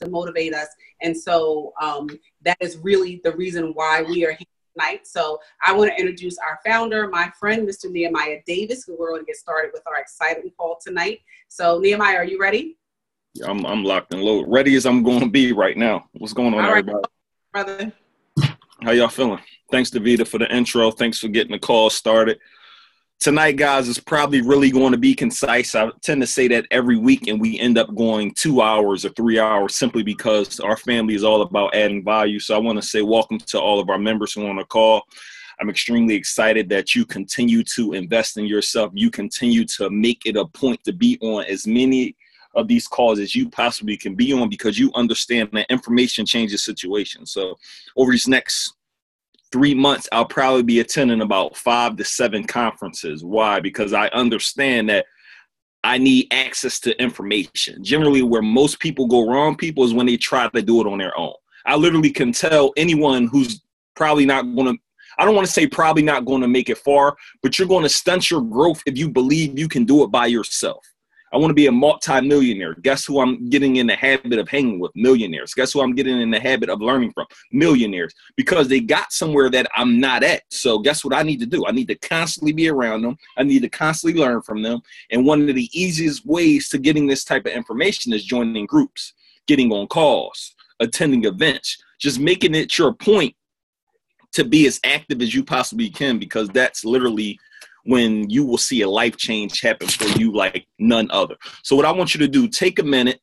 to motivate us. And so that is really the reason why we are here tonight. So I want to introduce our founder, my friend, Mr. Nehemiah Davis, who we're going to get started with our exciting call tonight. So Nehemiah, are you ready? Yeah, I'm locked and loaded. Ready as I'm going to be right now. What's going on, everybody? Brother. How y'all feeling? Thanks, Davida, for the intro. Thanks for getting the call started. Tonight, guys, is probably really going to be concise. I tend to say that every week, and we end up going 2 hours or 3 hours simply because our family is all about adding value. So I want to say welcome to all of our members who are on the call. I'm extremely excited that you continue to invest in yourself. You continue to make it a point to be on as many of these calls as you possibly can be on, because you understand that information changes situations. So over these next 3 months, I'll probably be attending about 5 to 7 conferences. Why? Because I understand that I need access to information. Generally, where most people go wrong, people, is when they try to do it on their own. I literally can tell anyone who's probably not going to, I don't want to say probably not going to make it far, but you're going to stunt your growth if you believe you can do it by yourself. I want to be a multi-millionaire. Guess who I'm getting in the habit of hanging with? Millionaires. Guess who I'm getting in the habit of learning from? Millionaires. Because they got somewhere that I'm not at. So guess what I need to do? I need to constantly be around them. I need to constantly learn from them. And one of the easiest ways to getting this type of information is joining groups, getting on calls, attending events, just making it your point to be as active as you possibly can, because that's literally when you will see a life change happen for you like none other. So what I want you to do, take a minute.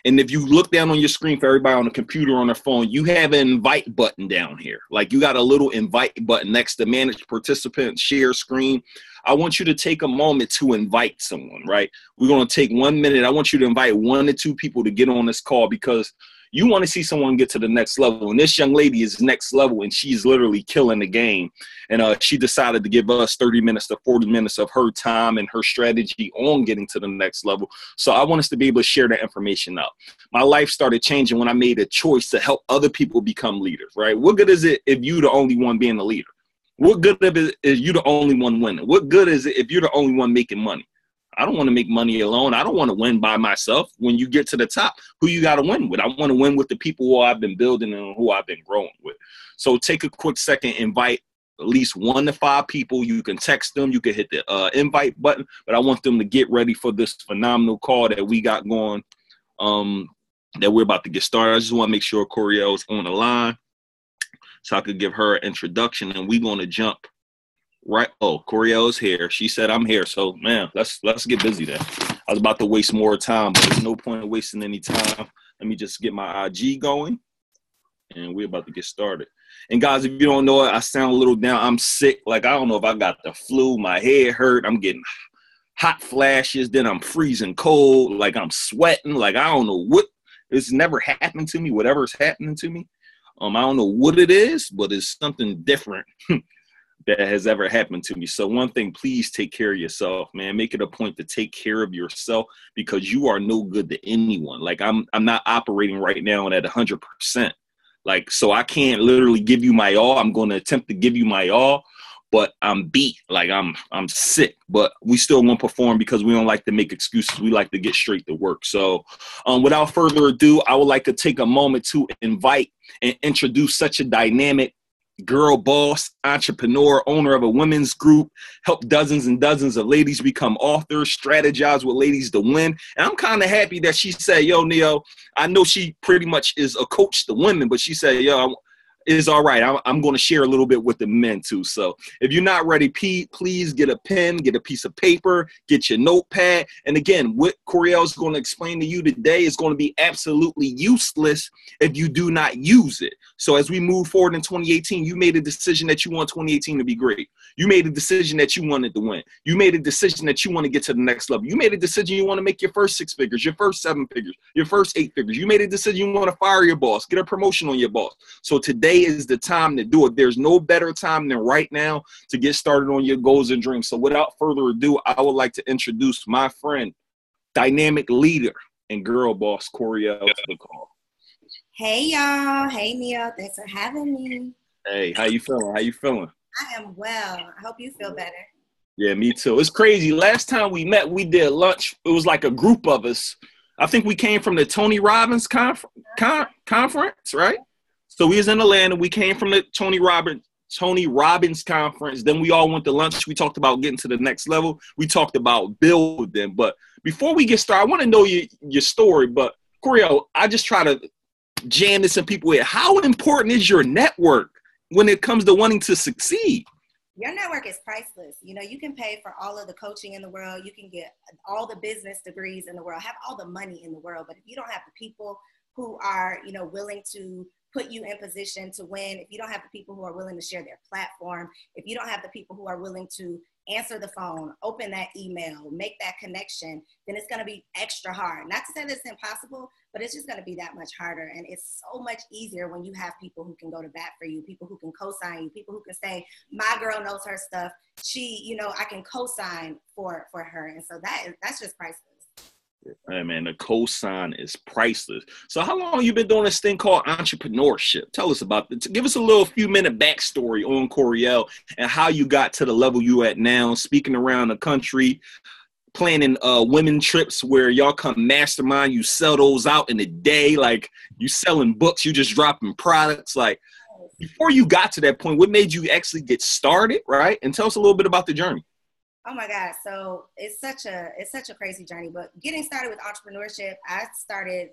And if you look down on your screen, for everybody on the computer, on their phone, you have an invite button down here. Like, you got a little invite button next to manage participant, share screen. I want you to take a moment to invite someone, right? We're going to take 1 minute. I want you to invite 1 to 2 people to get on this call, because you want to see someone get to the next level. And this young lady is next level, and she's literally killing the game. And she decided to give us 30 minutes to 40 minutes of her time and her strategy on getting to the next level. So I want us to be able to share that information out. My life started changing when I made a choice to help other people become leaders, right? What good is it if you're the only one being the leader? What good is you the only one winning? What good is it if you're the only one making money? I don't want to make money alone. I don't want to win by myself. When you get to the top, who you got to win with? I want to win with the people who I've been building and who I've been growing with. So take a quick second, invite at least 1 to 5 people. You can text them. You can hit the invite button, but I want them to get ready for this phenomenal call that we got going, that we're about to get started. I just want to make sure Koereyelle is on the line so I could give her an introduction, and we're going to jump right. Oh, Koereyelle is here. She said I'm here. So, man, let's get busy then. I was about to waste more time, but there's no point in wasting any time. Let me just get my IG going, and we're about to get started. And guys, if you don't know it, I sound a little down. I'm sick. Like, I don't know if I got the flu. My head hurt. I'm getting hot flashes. Then I'm freezing cold. Like, I'm sweating. Like, I don't know what. It's never happened to me. Whatever's happening to me, I don't know what it is, but it's something different that has ever happened to me. So one thing, please take care of yourself, man. Make it a point to take care of yourself, because you are no good to anyone. Like, I'm not operating right now at 100%. Like, so I can't literally give you my all. I'm going to attempt to give you my all, but I'm beat. Like, I'm sick, but we still won't perform because we don't like to make excuses. We like to get straight to work. So without further ado, I would like to take a moment to invite and introduce such a dynamic girl boss, entrepreneur, owner of a women's group, help dozens and dozens of ladies become authors, strategize with ladies to win. And I'm kind of happy that she said, yo, Neo, I know she pretty much is a coach to women, but she said, yo, it's all right. I'm going to share a little bit with the men too. So if you're not ready, please get a pen, get a piece of paper, get your notepad. And again, what Koereyelle is going to explain to you today is going to be absolutely useless if you do not use it. So as we move forward in 2018, you made a decision that you want 2018 to be great. You made a decision that you wanted to win. You made a decision that you want to get to the next level. You made a decision you want to make your first 6 figures, your first 7 figures, your first 8 figures. You made a decision you want to fire your boss, get a promotion on your boss. So today is the time to do it. There's no better time than right now to get started on your goals and dreams. So without further ado, I would like to introduce my friend, dynamic leader, and girl boss, Koereyelle, to the call. Hey, y'all. Hey, Neo. Thanks for having me. Hey, how you feeling? How you feeling? I am well. I hope you feel better. Yeah, me too. It's crazy. Last time we met, we did lunch. It was like a group of us. I think we came from the Tony Robbins conference, right? So we was in Atlanta. We came from the Tony Robbins conference. Then we all went to lunch. We talked about getting to the next level. We talked about building. But before we get started, I want to know your story. But Koereyelle, I just try to jam this in people with. How important is your network when it comes to wanting to succeed? Your network is priceless. You know, you can pay for all of the coaching in the world. You can get all the business degrees in the world, have all the money in the world. But if you don't have the people who are, you know, willing to put you in position to win, if you don't have the people who are willing to share their platform, if you don't have the people who are willing to answer the phone, open that email, make that connection, then it's going to be extra hard. Not to say that it's impossible, but it's just going to be that much harder. And it's so much easier when you have people who can go to bat for you, people who can co-sign you, people who can say, my girl knows her stuff. She, you know, I can co-sign for her. And so that's just priceless. Hey man, the cosign is priceless. So how long you been doing this thing called entrepreneurship? Tell us about it. Give us a few minute backstory on Koereyelle and how you got to the level you at now, speaking around the country, planning women trips where y'all come mastermind, you sell those out in a day, like you selling books, you just dropping products. Like before you got to that point, what made you actually get started, right? And tell us a little bit about the journey. Oh my God. So it's such a crazy journey, but getting started with entrepreneurship, I started,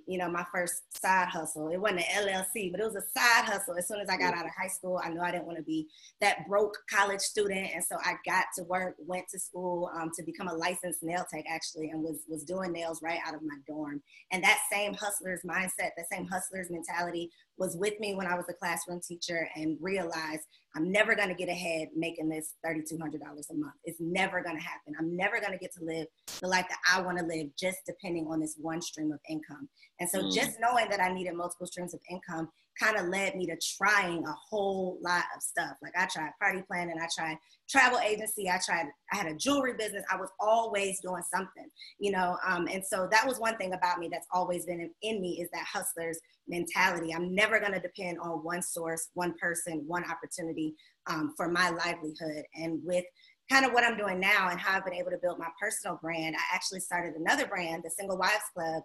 you know, my first side hustle. It wasn't an LLC, but it was a side hustle. As soon as I got out of high school, I knew I didn't want to be that broke college student. And so I got to work, went to school to become a licensed nail tech actually, and was doing nails right out of my dorm. And that same hustler's mindset, that same hustler's mentality was with me when I was a classroom teacher, and realized I'm never going to get ahead making this $3,200 a month. It's never going to happen. I'm never going to get to live the life that I want to live just depending on this one stream of income. And so just knowing that I needed multiple streams of income kind of led me to trying a whole lot of stuff. Like I tried party planning, I tried travel agency, I had a jewelry business. I was always doing something, you know? And so that was one thing about me that's always been in me, is that hustler's mentality. I'm never going to depend on one source, one person, one opportunity for my livelihood. And with kind of what I'm doing now and how I've been able to build my personal brand, I actually started another brand, the Single Wives Club,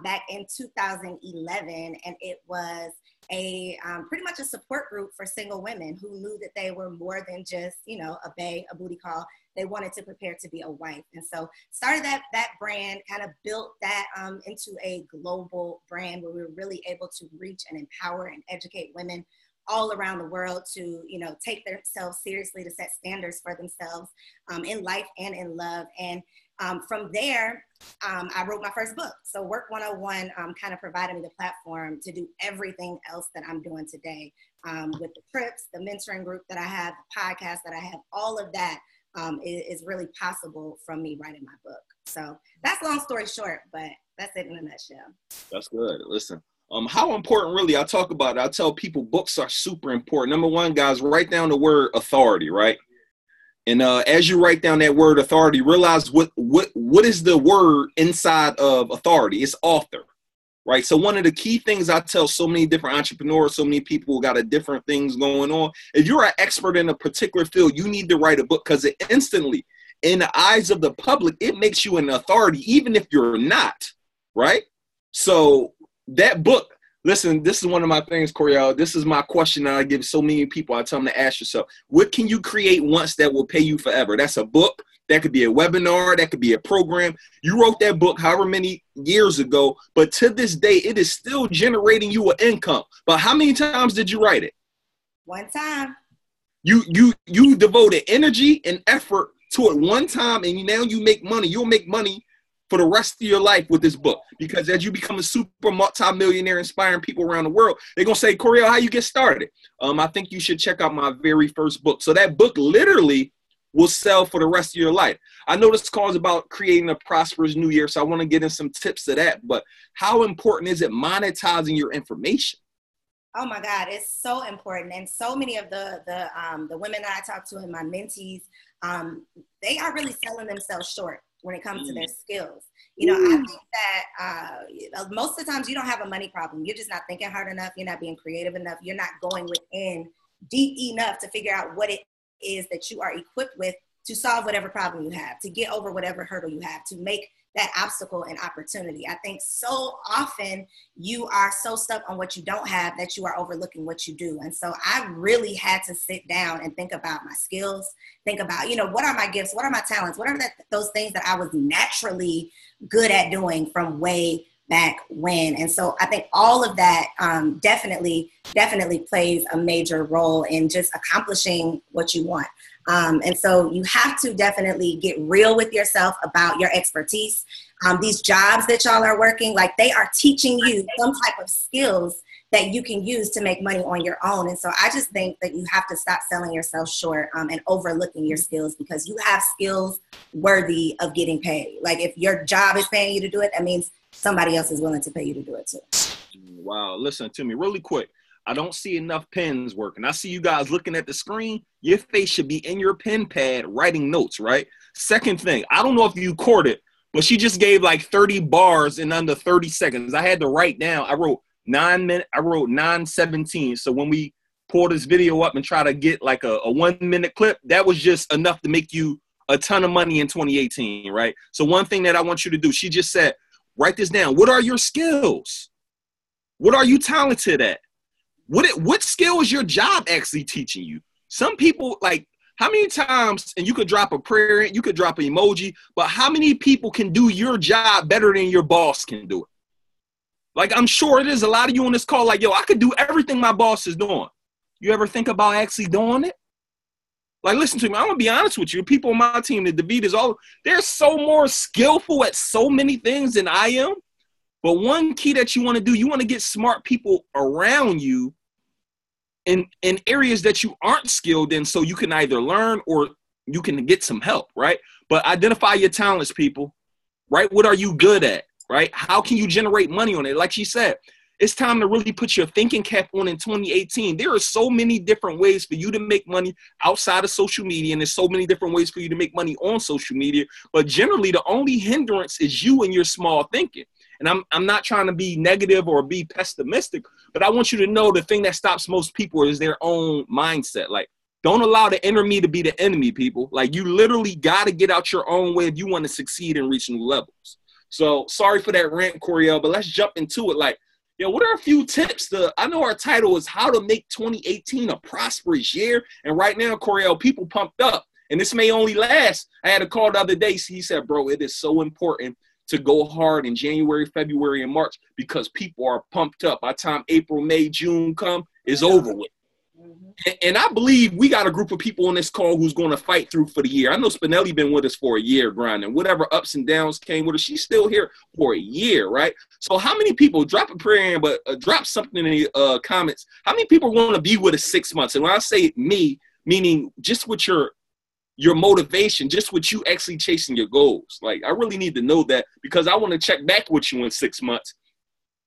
back in 2011. And it was a pretty much a support group for single women who knew that they were more than just, you know, a bae, a booty call. They wanted to prepare to be a wife. And so started that brand, kind of built that into a global brand where we were really able to reach and empower and educate women all around the world to, you know, take themselves seriously, to set standards for themselves in life and in love. And from there, I wrote my first book. So Work 101 kind of provided me the platform to do everything else that I'm doing today with the trips, the mentoring group that I have, the podcast that I have, all of that is really possible from me writing my book. So that's long story short, but that's it in a nutshell. That's good. Listen, how important really, I tell people books are super important. Number one, guys, write down the word authority, right? And as you write down that word authority, realize what is the word inside of authority? It's author, right? So one of the key things I tell so many different entrepreneurs, so many people who got a different things going on, if you're an expert in a particular field, you need to write a book, because it instantly, in the eyes of the public, it makes you an authority, even if you're not, right? So that book, listen, this is one of my things, Koereyelle. This is my question that I give so many people. I tell them to ask yourself, what can you create once that will pay you forever? That's a book. That could be a webinar. That could be a program. You wrote that book however many years ago, but to this day, it is still generating you an income. But how many times did you write it? One time. You devoted energy and effort to it one time, and now you make money. You'll make money for the rest of your life with this book, because as you become a super multi-millionaire inspiring people around the world, they're going to say, Koereyelle, how you get started? I think you should check out my very first book. So that book literally will sell for the rest of your life. I know this call is about creating a prosperous new year, so I want to get in some tips to that. But how important is it monetizing your information? Oh my God, it's so important. And so many of the women that I talk to and my mentees, they are really selling themselves short when it comes to their skills. You know, I think that most of the times you don't have a money problem. You're just not thinking hard enough. You're not being creative enough. You're not going within deep enough to figure out what it is that you are equipped with to solve whatever problem you have, to get over whatever hurdle you have, to make that obstacle and opportunity. I think so often you are so stuck on what you don't have that you are overlooking what you do. And so I really had to sit down and think about my skills, think about, you know, what are my gifts? What are my talents? What are those things that I was naturally good at doing from way back when? And so I think all of that definitely plays a major role in just accomplishing what you want. And so you have to definitely get real with yourself about your expertise. These jobs that y'all are working, like they are teaching you some type of skills that you can use to make money on your own. And so I just think that you have to stop selling yourself short and overlooking your skills, because you have skills worthy of getting paid. Like if your job is paying you to do it, that means somebody else is willing to pay you to do it too. Wow. Listen to me really quick. I don't see enough pens working. I see you guys looking at the screen. Your face should be in your pen pad writing notes, right? Second thing, I don't know if you caught it, but she just gave like 30 bars in under 30 seconds. I had to write down. I wrote 9 minutes. I wrote 9:17. So when we pull this video up and try to get like a 1 minute clip, that was just enough to make you a ton of money in 2018, right? So one thing that I want you to do, she just said, write this down. What are your skills? What are you talented at? What skill is your job actually teaching you? Some people, like, how many times, and you could drop a prayer, you could drop an emoji, but how many people can do your job better than your boss can do it? Like, I'm sure it is a lot of you on this call, like, yo, I could do everything my boss is doing. You ever think about actually doing it? Like, listen to me, I'm going to be honest with you. People on my team, the Davidas, they're so more skillful at so many things than I am. But one key that you want to do, you want to get smart people around you in areas that you aren't skilled in, so you can either learn or you can get some help, right? But identify your talents, people, right? What are you good at, right? How can you generate money on it? Like she said, it's time to really put your thinking cap on in 2018. There are so many different ways for you to make money outside of social media, and there's so many different ways for you to make money on social media. But generally, the only hindrance is you and your small thinking. And I'm not trying to be negative or be pessimistic, but I want you to know the thing that stops most people is their own mindset. Like, don't allow the inner me to be the enemy, people. Like, you literally got to get out your own way if you want to succeed and reach new levels. So sorry for that rant, Koereyelle, but let's jump into it. Like, yo, what are a few tips? I know our title is How to Make 2018 a Prosperous Year. And right now, Koereyelle, people pumped up. And this may only last. I had a call the other day. He said, bro, it is so important to go hard in January, February, and March, because people are pumped up. By the time April, May, June come, it's over with. Mm-hmm. And I believe we got a group of people on this call who's going to fight through for the year. I know Spinelli been with us for a year grinding. Whatever ups and downs came with her, she's still here for a year, right? So how many people, drop a prayer in, but drop something in the comments. How many people want to be with us 6 months? And when I say me, meaning just with your motivation, just with you actually chasing your goals. Like, I really need to know that, because I want to check back with you in 6 months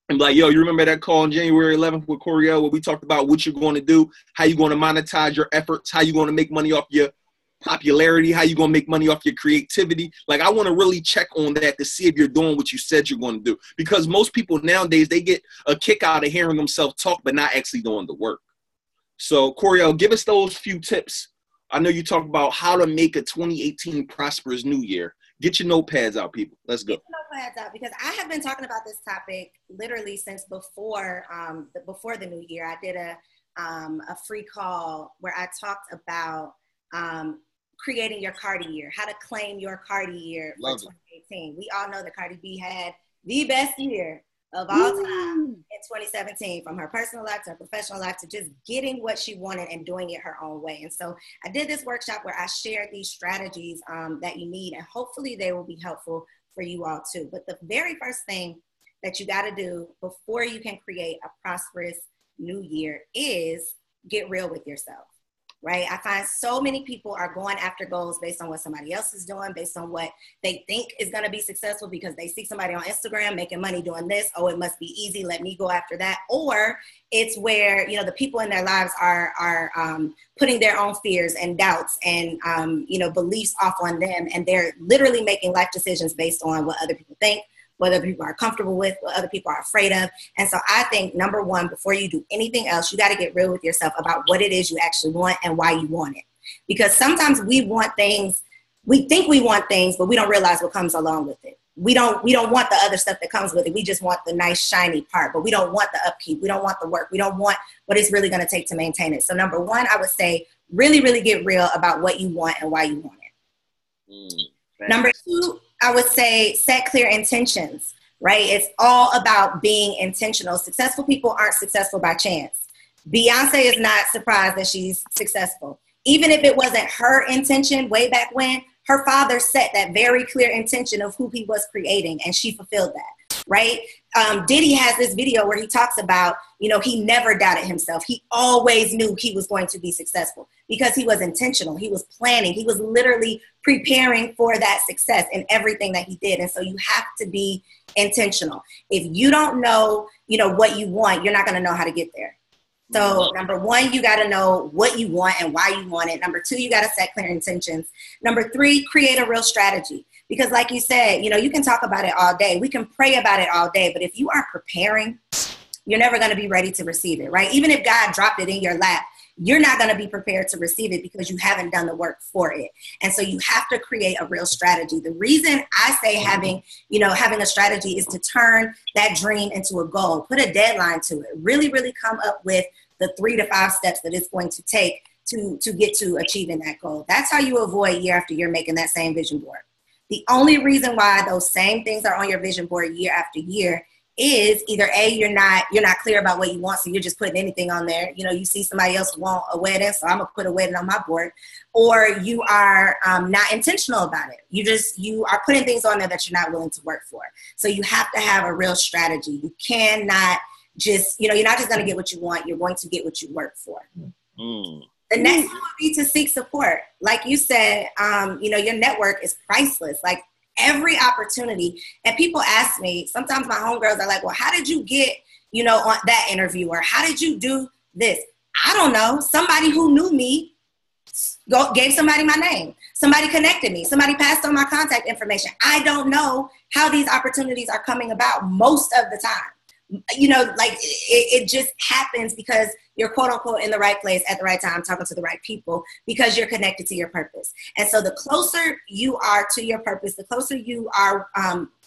and be like, yo, you remember that call on January 11th with Koereyelle where we talked about what you're going to do, how you're going to monetize your efforts, how you're going to make money off your popularity, how you're going to make money off your creativity. Like, I want to really check on that to see if you're doing what you said you're going to do, because most people nowadays, they get a kick out of hearing themselves talk but not actually doing the work. So Koereyelle, give us those few tips. I know you talked about how to make a 2018 prosperous new year. Get your notepads out, people. Let's go. Get your notepads out, because I have been talking about this topic literally since before the new year. I did a free call where I talked about creating your Cardi year, how to claim your Cardi year for 2018. We all know that Cardi B had the best year of all time in 2017, from her personal life to her professional life to just getting what she wanted and doing it her own way. And so I did this workshop where I shared these strategies that you need, and hopefully they will be helpful for you all too. But the very first thing that you got to do before you can create a prosperous new year is get real with yourself. Right? I find so many people are going after goals based on what somebody else is doing, based on what they think is going to be successful because they see somebody on Instagram making money doing this. Oh, it must be easy. Let me go after that. Or it's where, you know, the people in their lives are putting their own fears and doubts and, beliefs off on them. And they're literally making life decisions based on what other people think, what other people are comfortable with, what other people are afraid of. And so I think, number one, before you do anything else, you got to get real with yourself about what it is you actually want and why you want it. Because sometimes we want things, we think we want things, but we don't realize what comes along with it. we don't want the other stuff that comes with it. We just want the nice shiny part, but we don't want the upkeep. We don't want the work. We don't want what it's really going to take to maintain it. So number one, I would say really, really get real about what you want and why you want it. Number two, I would say set clear intentions, right? It's all about being intentional. Successful people aren't successful by chance. Beyonce is not surprised that she's successful. Even if it wasn't her intention way back when, her father set that very clear intention of who he was creating, and she fulfilled that, right? Diddy has this video where he talks about, you know, he never doubted himself. He always knew he was going to be successful because he was intentional. He was planning. He was literally preparing for that success in everything that he did. And so you have to be intentional. If you don't know, you know, what you want, you're not going to know how to get there. So number one, you got to know what you want and why you want it. Number two, you got to set clear intentions. Number three, create a real strategy. Because like you said, you know, you can talk about it all day. We can pray about it all day. But if you aren't preparing, you're never going to be ready to receive it, right? Even if God dropped it in your lap, you're not going to be prepared to receive it because you haven't done the work for it. And so you have to create a real strategy. The reason I say having a strategy is to turn that dream into a goal. Put a deadline to it. Really, really come up with the 3 to 5 steps that it's going to take to get to achieving that goal. That's how you avoid year after year making that same vision board. The only reason why those same things are on your vision board year after year is either A, you're not clear about what you want, so you're just putting anything on there. You know, you see somebody else want a wedding, so I'm gonna put a wedding on my board. Or you are not intentional about it. You are putting things on there that you're not willing to work for. So you have to have a real strategy. You cannot just, you're not just gonna get what you want, you're going to get what you work for. The next one would be to seek support. Like you said, your network is priceless. Like every opportunity. And people ask me, sometimes my homegirls are like, well, how did you get, on that interview? Or how did you do this? I don't know. Somebody who knew me gave somebody my name. Somebody connected me. Somebody passed on my contact information. I don't know how these opportunities are coming about most of the time. It just happens because you're quote unquote in the right place at the right time, talking to the right people because you're connected to your purpose. And so the closer you are to your purpose, the closer you are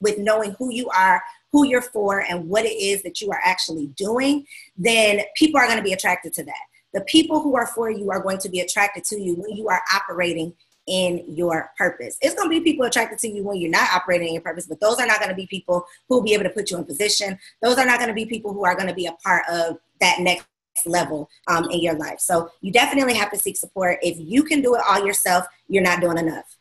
with knowing who you are, who you're for, and what it is that you are actually doing, then people are going to be attracted to that. The people who are for you are going to be attracted to you when you are operating in your purpose. It's going to be people attracted to you when you're not operating in your purpose, but those are not going to be people who will be able to put you in position. Those are not going to be people who are going to be a part of that next level in your life. So you definitely have to seek support. If you can do it all yourself, you're not doing enough.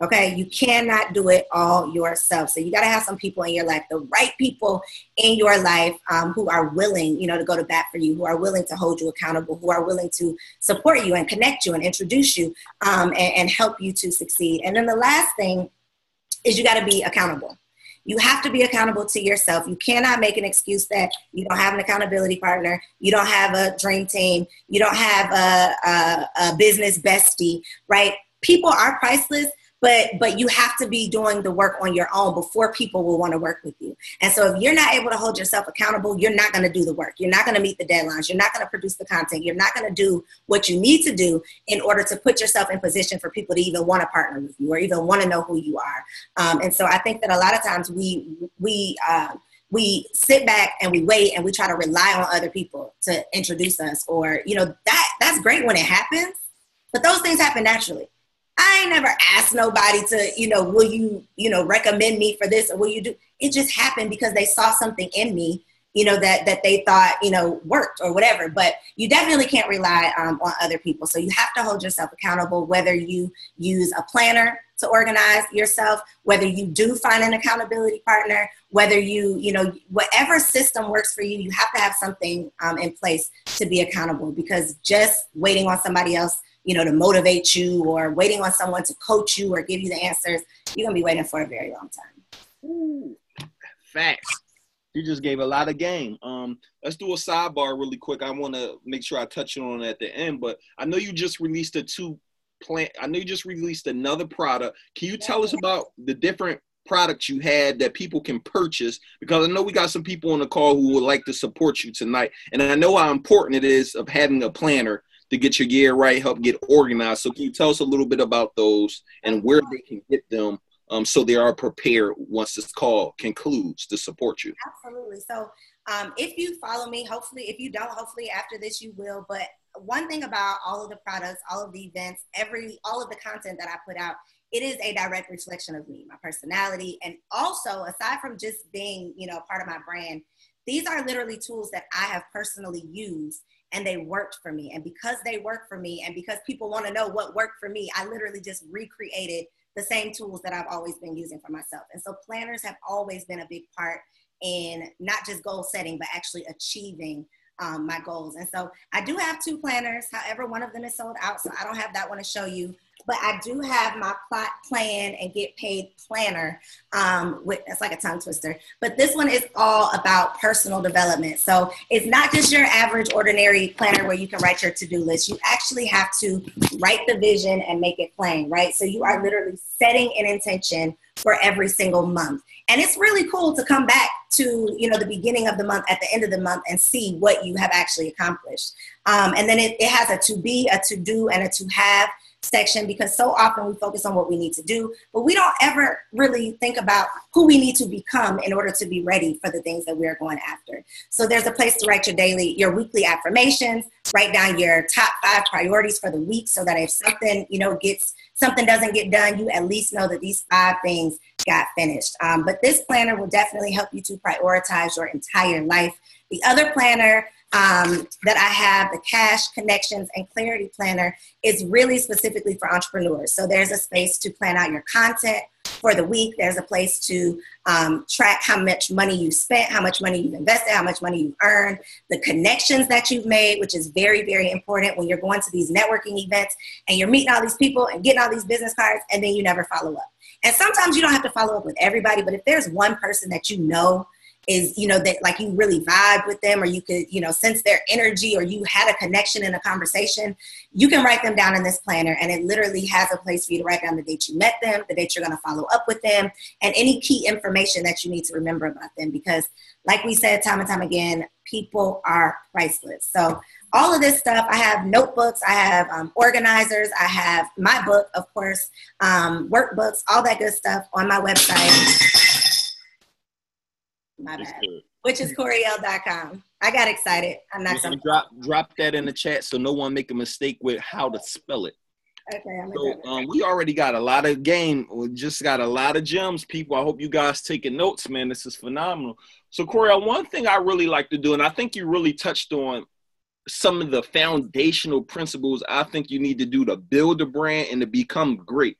Okay, you cannot do it all yourself. So you got to have some people in your life, the right people in your life who are willing, to go to bat for you, who are willing to hold you accountable, who are willing to support you and connect you and introduce you and help you to succeed. And then the last thing is you got to be accountable. You have to be accountable to yourself. You cannot make an excuse that you don't have an accountability partner, you don't have a dream team, you don't have a business bestie, right? People are priceless. But you have to be doing the work on your own before people will want to work with you. And so if you're not able to hold yourself accountable, you're not going to do the work. You're not going to meet the deadlines. You're not going to produce the content. You're not going to do what you need to do in order to put yourself in position for people to even want to partner with you or even want to know who you are. And so I think that a lot of times we sit back and we wait and we try to rely on other people to introduce us, or, that's great when it happens, but those things happen naturally. I ain't never asked nobody to, will you, recommend me for this, or will you do? It just happened because they saw something in me, that they thought, worked or whatever. But you definitely can't rely on other people. So you have to hold yourself accountable, whether you use a planner to organize yourself, whether you do find an accountability partner, whether whatever system works for you, you have to have something in place to be accountable, because just waiting on somebody else to motivate you, or waiting on someone to coach you or give you the answers, you're going to be waiting for a very long time. Ooh, facts. You just gave a lot of game. Let's do a sidebar really quick. I want to make sure I touch on it at the end, but I know you just released another product. Can you tell us about the different products you had that people can purchase? Because I know we got some people on the call who would like to support you tonight. And I know how important it is of having a planner to get your gear right, help get organized. So can you tell us a little bit about those and where they can get them so they are prepared once this call concludes to support you? Absolutely. So if you follow me, hopefully, if you don't, hopefully after this you will. But one thing about all of the products, all of the events, all of the content that I put out, it is a direct reflection of me, my personality. And also, aside from just being, part of my brand, these are literally tools that I have personally used and they worked for me. And because they work for me and because people want to know what worked for me, I literally just recreated the same tools that I've always been using for myself. And so planners have always been a big part in not just goal setting, but actually achieving my goals. And so I do have 2 planners. However, one of them is sold out, so I don't have that one to show you. But I do have my plot, plan, and get paid planner. It's like a tongue twister. But this one is all about personal development. So it's not just your average, ordinary planner where you can write your to-do list. You actually have to write the vision and make it plain, right? So you are literally setting an intention for every single month. And it's really cool to come back to, the beginning of the month, at the end of the month, and see what you have actually accomplished. And then it has a to be, a to do, and a to have section, because so often we focus on what we need to do, but we don't ever really think about who we need to become in order to be ready for the things that we're going after. So there's a place to write your weekly affirmations, write down your top 5 priorities for the week, so that if something, something doesn't get done, you at least know that these 5 things got finished. But this planner will definitely help you to prioritize your entire life. The other planner that I have, the Cash, Connections, and Clarity Planner, is really specifically for entrepreneurs. So there's a space to plan out your content for the week. There's a place to track how much money you spent, how much money you've invested, how much money you've earned, the connections that you've made, which is very, very important when you're going to these networking events and you're meeting all these people and getting all these business cards, and then you never follow up. And sometimes you don't have to follow up with everybody, but if there's one person that is, that like you really vibe with them, or you could, sense their energy, or you had a connection in a conversation, you can write them down in this planner. And it literally has a place for you to write down the date you met them, the date you're going to follow up with them, and any key information that you need to remember about them. Because like we said time and time again, people are priceless. So all of this stuff, I have notebooks, I have organizers, I have my book, of course, workbooks, all that good stuff on my website. My bad. Which is KoereyellePreparing.com. I got excited. I'm not going to drop that in the chat so no one make a mistake with how to spell it. Okay. So we already got a lot of game. We just got a lot of gems, people. I hope you guys taking notes, man. This is phenomenal. So Koereyelle, one thing I really like to do, and I think you really touched on some of the foundational principles I think you need to do to build a brand and to become great.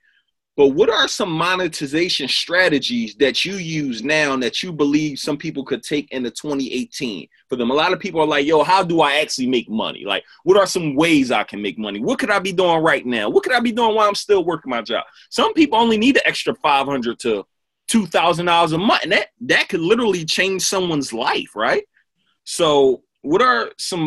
But what are some monetization strategies that you use now that you believe some people could take into 2018 for them? A lot of people are like, yo, how do I actually make money? Like, what are some ways I can make money? What could I be doing right now? What could I be doing while I'm still working my job? Some people only need an extra $500 to $2,000 a month. And that could literally change someone's life, right? So what are some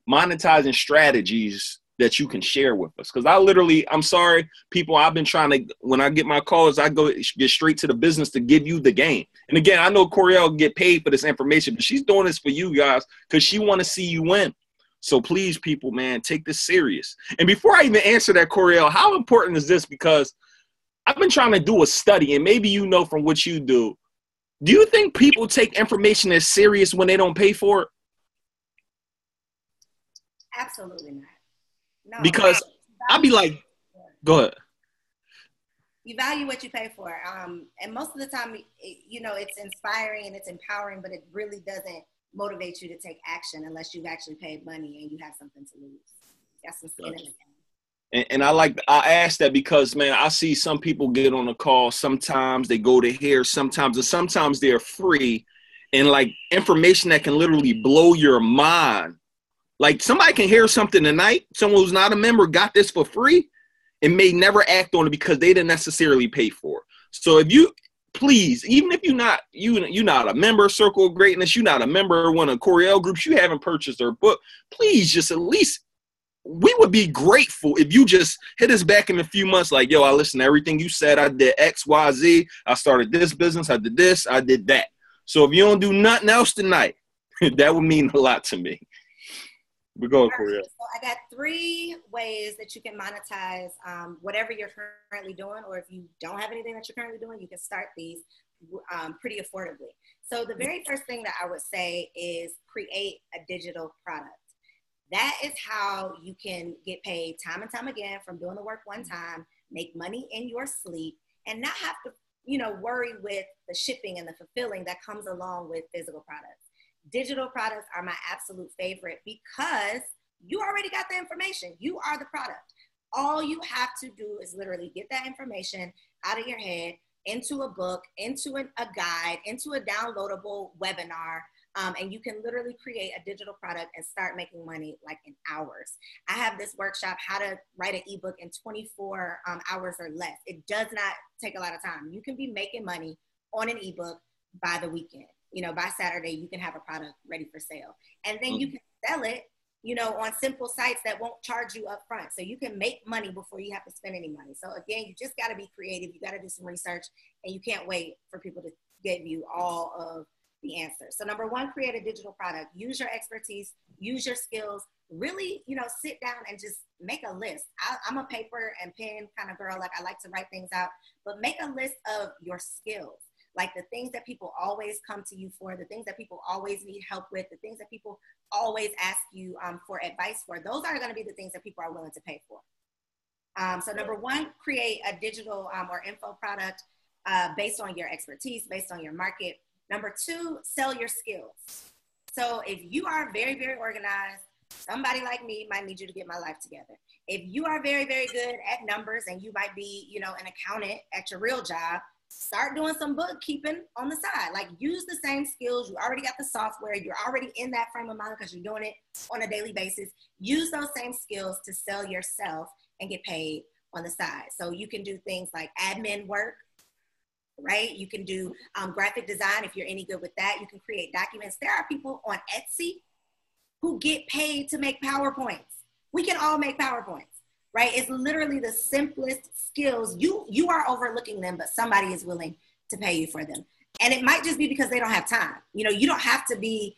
monetizing strategies that you can share with us? Because I'm sorry, people, I've been trying to, when I get my calls, I get straight to the business to give you the game. And again, I know Koereyelle get paid for this information, but she's doing this for you guys because she want to see you win. So please, people, man, take this serious. And before I even answer that, Koereyelle, how important is this? Because I've been trying to do a study, and maybe from what you do you think people take information as serious when they don't pay for it? Absolutely not. No, because I'd be like, go ahead. You value what you pay for. And most of the time, it's inspiring and it's empowering, but it really doesn't motivate you to take action unless you've actually paid money and you have something to lose. That's some skin in the game. And I ask that because, man, I see some people get on a call. Sometimes they go to here, sometimes they're free, and like information that can literally blow your mind. Like somebody can hear something tonight, someone who's not a member got this for free and may never act on it because they didn't necessarily pay for it. So if you, please, even if you're not a member of Circle of Greatness, you're not a member of one of Koereyelle groups, you haven't purchased her book, please just at least, we would be grateful if you just hit us back in a few months like, yo, I listened to everything you said. I did X, Y, Z. I started this business. I did this. I did that. So if you don't do nothing else tonight, that would mean a lot to me. We go, Koereyelle. So I got 3 ways that you can monetize whatever you're currently doing, or if you don't have anything that you're currently doing, you can start these pretty affordably. So the very first thing that I would say is create a digital product. That is how you can get paid time and time again from doing the work one time, make money in your sleep, and not have to, worry with the shipping and the fulfilling that comes along with physical products. Digital products are my absolute favorite because you already got the information. You are the product. All you have to do is literally get that information out of your head into a book, into a guide, into a downloadable webinar, and you can literally create a digital product and start making money like in hours. I have this workshop, how to write an ebook in 24 hours or less. It does not take a lot of time. You can be making money on an ebook by the weekend. By Saturday, you can have a product ready for sale. And then you can sell it, on simple sites that won't charge you up front. So you can make money before you have to spend any money. So again, you just got to be creative. You got to do some research, and you can't wait for people to give you all of the answers. So number 1, create a digital product. Use your expertise, use your skills, really, sit down and just make a list. I'm a paper and pen kind of girl. Like, I like to write things out, but make a list of your skills. Like the things that people always come to you for, the things that people always need help with, the things that people always ask you for advice for. Those are going to be the things that people are willing to pay for. So number 1, create a digital or info product based on your expertise, based on your market. Number 2, sell your skills. So if you are very, very organized, somebody like me might need you to get my life together. If you are very, very good at numbers and you might be, an accountant at your real job, start doing some bookkeeping on the side. Like, use the same skills. You already got the software. You're already in that frame of mind because you're doing it on a daily basis. Use those same skills to sell yourself and get paid on the side. So you can do things like admin work, right? You can do graphic design if you're any good with that. You can create documents. There are people on Etsy who get paid to make PowerPoints. We can all make PowerPoints. Right? It's literally the simplest skills. You are overlooking them, but somebody is willing to pay you for them. And it might just be because they don't have time. You don't have to be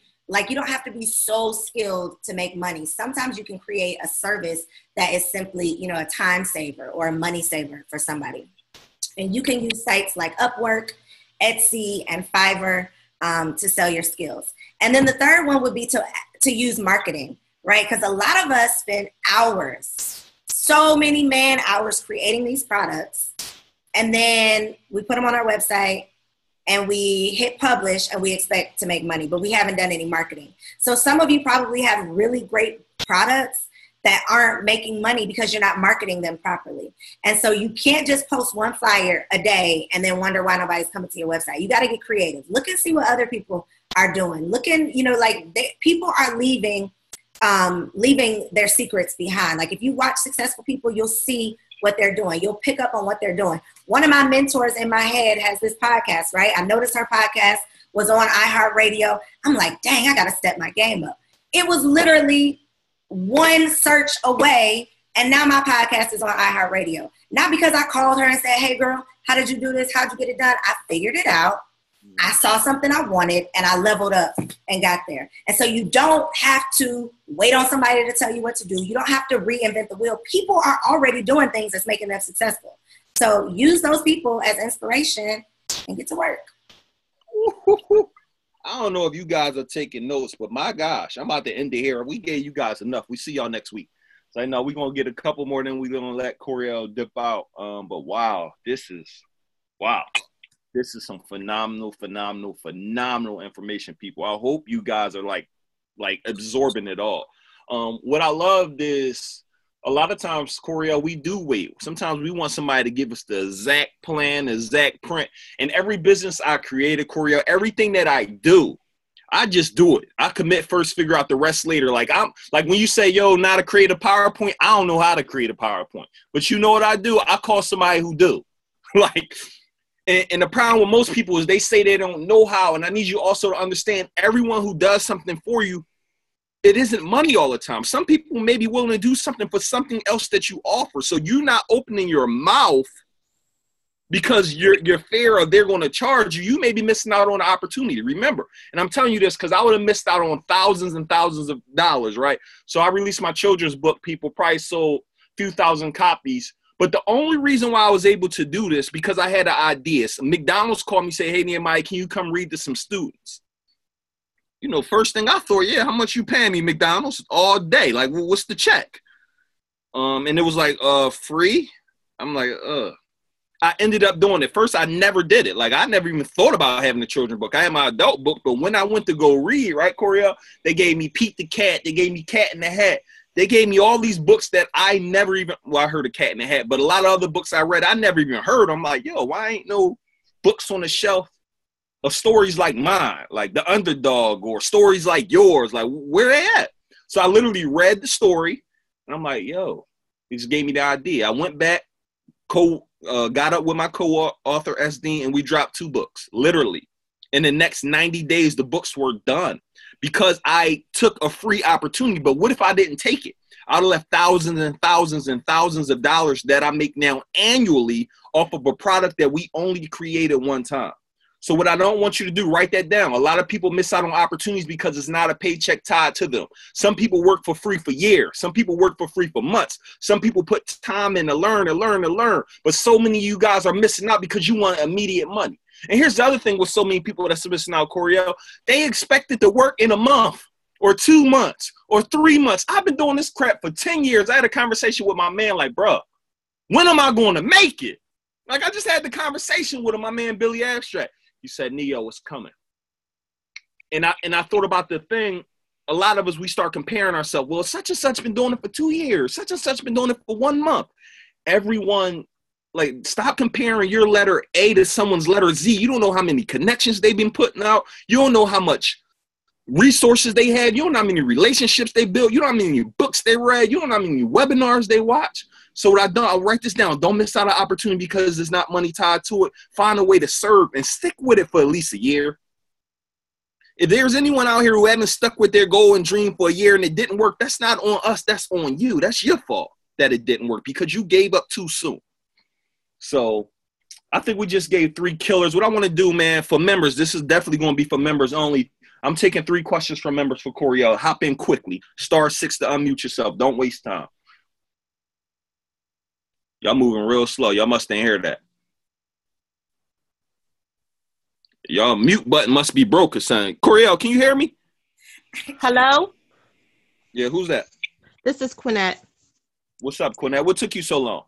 so skilled to make money. Sometimes you can create a service that is simply, a time saver or a money saver for somebody. And you can use sites like Upwork, Etsy, and Fiverr to sell your skills. And then the third one would be to use marketing, right? Because a lot of us spend hours, so many man hours creating these products, and then we put them on our website and we hit publish and we expect to make money, but we haven't done any marketing. So some of you probably have really great products that aren't making money because you're not marketing them properly. And so you can't just post one flyer a day and then wonder why nobody's coming to your website. You got to get creative. Look and see what other people are doing. People are leaving their secrets behind. Like, if you watch successful people, you'll see what they're doing. You'll pick up on what they're doing. One of my mentors in my head has this podcast, right? I noticed her podcast was on iHeartRadio. I'm like, dang, I got to step my game up. It was literally one search away, and now my podcast is on iHeartRadio. Not because I called her and said, hey girl, how did you do this? How'd you get it done? I figured it out. I saw something I wanted and I leveled up and got there. And so you don't have to wait on somebody to tell you what to do. You don't have to reinvent the wheel. People are already doing things that's making them successful. So use those people as inspiration and get to work. I don't know if you guys are taking notes, but my gosh, I'm about to end it here. We gave you guys enough. We see y'all next week. So I know we're going to get a couple more, then we're going to let Koereyelle dip out. But wow, this is some phenomenal information, people. I hope you guys are like absorbing it all. What I love is a lot of times, Koereyelle, we do wait. Sometimes we want somebody to give us the exact plan, the exact print. And every business I created, Koereyelle, everything that I do, I just do it. I commit first, figure out the rest later. Like when you say, yo, now to create a PowerPoint, I don't know how to create a PowerPoint. But you know what I do? I call somebody who do. And the problem with most people is they say they don't know how. And I need you also to understand, everyone who does something for you, it isn't money all the time. Some people may be willing to do something for something else that you offer. So you're not opening your mouth because you're fear of they're going to charge you, you may be missing out on the opportunity. Remember, and I'm telling you this because I would have missed out on thousands and thousands of dollars, right? So I released my children's book. People probably sold a few thousand copies. But the only reason why I was able to do this, because I had an idea. So McDonald's called me, say, hey, Nehemiah, can you come read to some students? You know, first thing I thought, yeah, how much you paying me, McDonald's? All day. Like, well, what's the check? And it was like, free. I'm like, I ended up doing it. First, I never did it. Like, I never even thought about having a children's book. I had my adult book, but when I went to go read, right, Koereyelle, they gave me Pete the Cat. They gave me Cat in the Hat. They gave me all these books that I never even, well, I heard of Cat in the Hat, but a lot of other books I read, I never even heard. I'm like, yo, why ain't no books on the shelf of stories like mine, like The Underdog, or stories like yours? Like, where they at? So I literally read the story, and I'm like, yo, it just gave me the idea. I went back, got up with my co-author, S. Dean, and we dropped 2 books, literally. In the next 90 days, the books were done because I took a free opportunity. But what if I didn't take it? I'd have left thousands and thousands and thousands of dollars that I make now annually off of a product that we only created one time. So what I don't want you to do, write that down. A lot of people miss out on opportunities because it's not a paycheck tied to them. Some people work for free for years. Some people work for free for months. Some people put time in to learn and learn and learn. But so many of you guys are missing out because you want immediate money. And here's the other thing with so many people that's missing out, Koereyelle. They expect it to work in a month or 2 months or 3 months. I've been doing this crap for 10 years. I had a conversation with my man like, bro, when am I going to make it? Like, I just had the conversation with him, my man Billy Abstract. He said, Neo, it's coming. And I thought about the thing. A lot of us, we start comparing ourselves. Well, such and such been doing it for 2 years. Such and such been doing it for 1 month. Everyone, like, stop comparing your letter A to someone's letter Z. You don't know how many connections they've been putting out. You don't know how much resources they had. You don't know how many relationships they built. You don't know how many books they read. You don't know how many webinars they watch. So what I've done, I'll write this down. Don't miss out on an opportunity because there's not money tied to it. Find a way to serve and stick with it for at least a year. If there's anyone out here who haven't stuck with their goal and dream for a year and it didn't work, that's not on us. That's on you. That's your fault that it didn't work because you gave up too soon. So I think we just gave 3 killers. What I want to do, man, for members, this is definitely going to be for members only. I'm taking 3 questions from members for Koereyelle. Hop in quickly. *6 to unmute yourself. Don't waste time. Y'all moving real slow. Y'all must didn't hear that. Y'all mute button must be broke or something. Koereyelle, can you hear me? Hello? Yeah, who's that? This is Quinette. What's up, Quinette? What took you so long?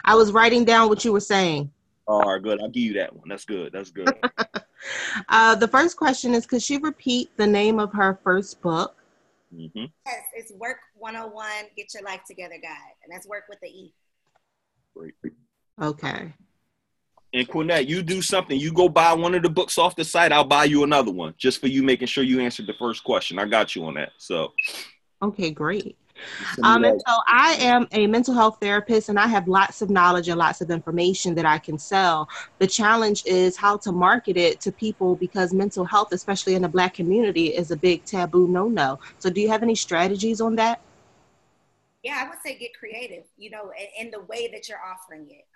I was writing down what you were saying. All right, good. I'll give you that one. That's good. That's good. The first question is, could she repeat the name of her first book? Mm-hmm. Yes, it's Work 101, Get Your Life Together Guide. And that's work with the E. Great. Okay. And Quinette, you do something. You go buy one of the books off the site. I'll buy you another one just for you making sure you answered the first question. I got you on that. So. Okay, great. And so I am a mental health therapist and I have lots of knowledge and lots of information that I can sell. The challenge is how to market it to people because mental health, especially in the Black community, is a big taboo no-no. So do you have any strategies on that? Yeah, I would say get creative, you know, in the way that you're offering it.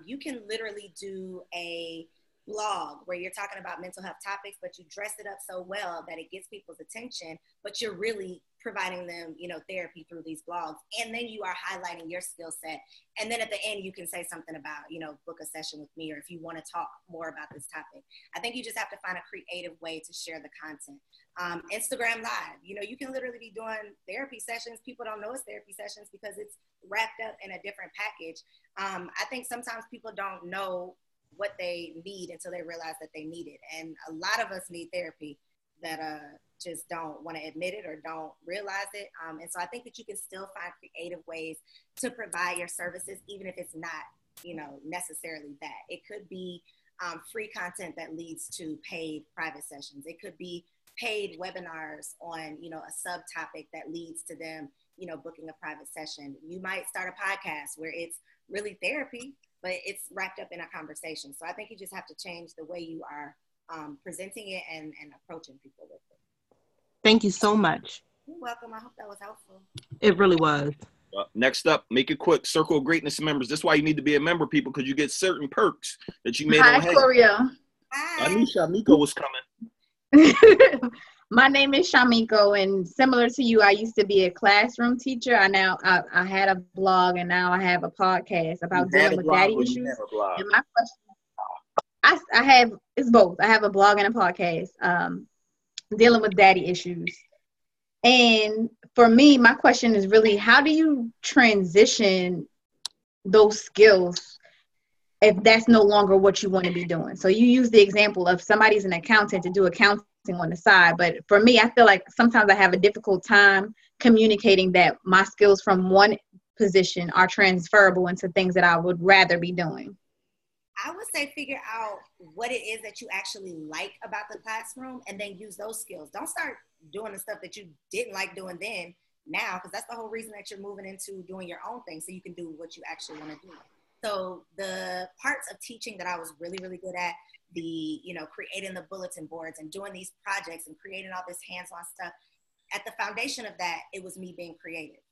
You can literally do a blog where you're talking about mental health topics, but you dress it up so well that it gets people's attention, but you're really providing them, you know, therapy through these blogs. And then you are highlighting your skill set. And then at the end, you can say something about, you know, book a session with me, or if you want to talk more about this topic. I think you just have to find a creative way to share the content. Instagram Live, you know, you can literally be doing therapy sessions. People don't know it's therapy sessions because it's wrapped up in a different package. I think sometimes people don't know what they need until they realize that they need it. And a lot of us need therapy that just don't want to admit it or don't realize it. And so I think that you can still find creative ways to provide your services, even if it's not, you know, necessarily that. It could be free content that leads to paid private sessions. It could be paid webinars on, you know, a subtopic that leads to them, you know, booking a private session. You might start a podcast where it's really therapy, but it's wrapped up in a conversation. So I think you just have to change the way you are presenting it and approaching people with it. Thank you so much. You're welcome. I hope that was helpful. It really was. Next up, make it quick. Circle of Greatness members. That's why you need to be a member, people, because you get certain perks that you may not have. Koereyelle. I knew Shamiko was coming. My name is Shamiko, and similar to you, I used to be a classroom teacher. I had a blog, and now I have a podcast about dealing with daddy issues. And my question, I have, it's both. I have a blog and a podcast dealing with daddy issues. And for me, my question is really, how do you transition those skills if that's no longer what you want to be doing? So you use the example of somebody's an accountant to do accounting on the side. But for me, I feel like sometimes I have a difficult time communicating that my skills from one position are transferable into things that I would rather be doing. I would say figure out what it is that you actually like about the classroom and then use those skills. Don't start doing the stuff that you didn't like doing then now, because that's the whole reason that you're moving into doing your own thing, so you can do what you actually want to do. So the parts of teaching that I was really, really good at, creating the bulletin boards and doing these projects and creating all this hands-on stuff, at the foundation of that, it was me being creative.